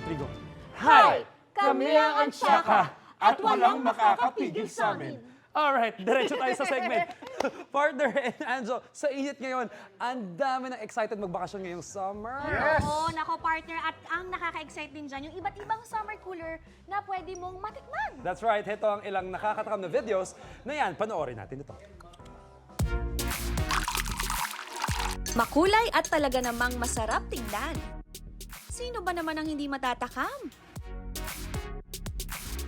Ligo. Hi! Kami ang Ansyaka at walang makakapigil sa amin. Alright, diretso tayo sa segment. Partner and Anjo, sa init ngayon, ang dami ng excited magbakasyon ngayong summer. Yes! Oo, nako partner, at ang nakaka-excite din dyan, yung iba't ibang summer cooler na pwede mong matikman. That's right, ito ang ilang nakakatakam na videos na yan, panoorin natin ito. Makulay at talaga namang masarap tingnan. Sino ba naman ang hindi matatakam?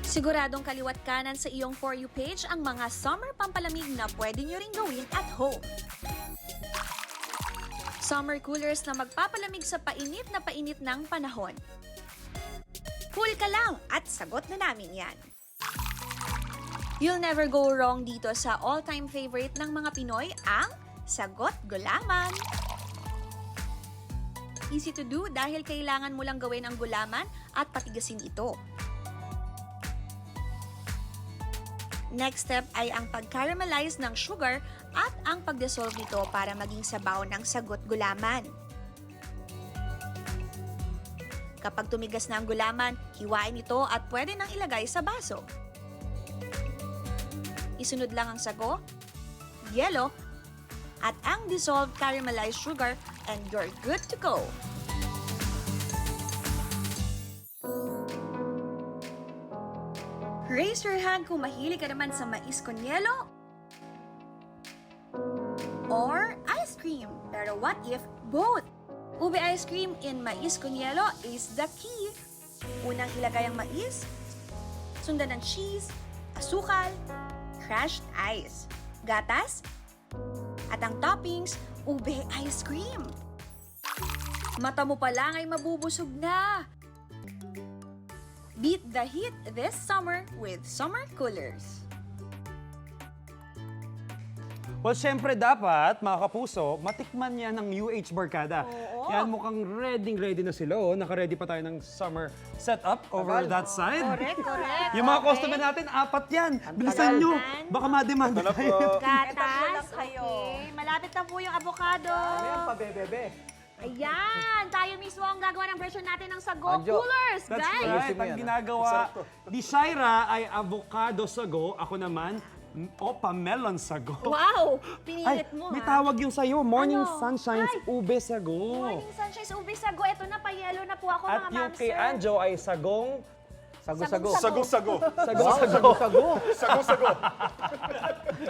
Siguradong kaliwat kanan sa iyong For You page ang mga summer pampalamig na pwede nyo ring gawin at home. Summer coolers na magpapalamig sa painit ng panahon. Cool ka lang at sagot na namin yan. You'll never go wrong dito sa all-time favorite ng mga Pinoy, ang Sagot Gulaman. Easy to do dahil kailangan mo lang gawin ang gulaman at patigasin ito. Next step ay ang pag-caramelize ng sugar at ang pag-dissolve nito para maging sabaw ng sagot gulaman. Kapag tumigas na ang gulaman, hiwain ito at pwede nang ilagay sa baso. Isunod lang ang sago, yelo, at ang dissolved caramelized sugar and you're good to go. Raise your hand kung mahilig ka naman sa mais con yelo or ice cream. Pero what if both? Ube ice cream in mais con yelo is the key. Unang ilagay ang mais, sundan ng cheese, asukal, crushed ice, gatas, at ang toppings, ube ice cream. Mata mo pa lang ay mabubusog na. Beat the heat this summer with summer coolers. Well, syempre dapat, mga kapuso, matikman yan ng UH Barkada. Oo. Yan, mukhang ready na sila. Oh. Naka-ready pa tayo ng summer setup over that side. Correct. Yung mga customer natin, 4 yan. Bilisan nyo. Baka ma-demand Ito na tayo. po. Gatas, okay. Malapit na po yung avocado. Pabebe. Ayan, tayo mismo ang gagawa ng version natin ng sago Anjo. coolers, That's guys. right. Ang ginagawa ni Shaira ay avocado sago. Ako naman, opa melon sago. Wow, Ay, pinilit mo may ha. tawag yung sa'yo. Morning Ano? Sunshines Ay. ube sago. Morning sunshine, ube sago. Ito na, pa-yellow na po ako, At mga yung mamsir. kay Anjo ay sagong... Sago-sago. Sago-sago. Sago-sago. Sago-sago.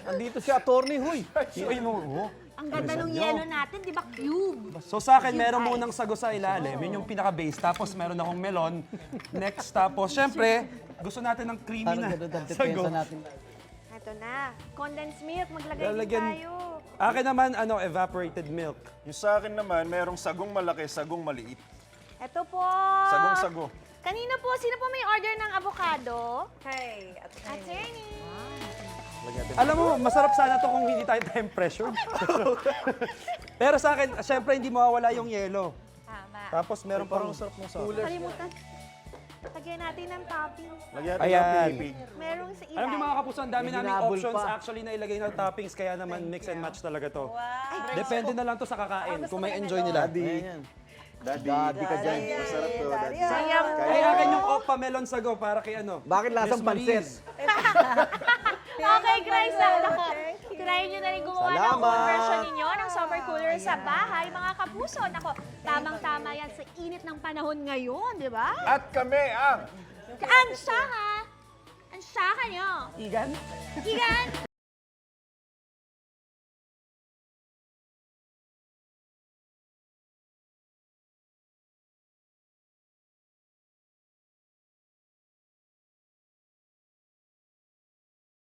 Andito si Attorney Huy. Ay, mo. Ang ganda ng yellow natin, di ba cube? So sa akin, meron munang sago sa ilalim. Yun yung pinaka-base. Tapos meron akong melon. Next, tapos syempre, gusto natin ng creamy Parang na ganun ang sago. depensa natin. Ito na, condensed milk, maglagay din Lalagyan- tayo. Akin naman, evaporated milk. Yung sa akin naman, merong sagong malaki, sagong maliit. Ito po. Sagong-sago. Kanina po, sino po may order ng avocado? Hey, Attorney. Alam mo, masarap sana to kung hindi tayo time pressure. Pero sa akin, syempre hindi mawawala yung yelo. Tama. Tapos meron Parang pang... sarap ng sago. Kalimutan. Lagyan natin ng toppings. Lagyan natin Ayan. ng pipig. Merong sa Alam niyo ilalim. mga kapuso, ang dami May naming hinabol options pa. actually na ilagay na toppings, kaya naman mix and match talaga to. wow. Depende na lang to sa kakain, kung may enjoy nila. Ayan. Daddy. Daddy ka dyan. Masarap to, daddy. Sayang po. Ay, akin yung opa melon sago para kay ano. Bakit lasang Miss Maris. pansit? Okay, guys. Ako, Thank you. try nyo na rin gumawa ng Salamat. own version ninyo ng summer cooler sa bahay, mga kapuso. Nako, tamang-tama yan sa init ng panahon ngayon, di ba? At kami ang... Ang saka nyo. Igan? Igan.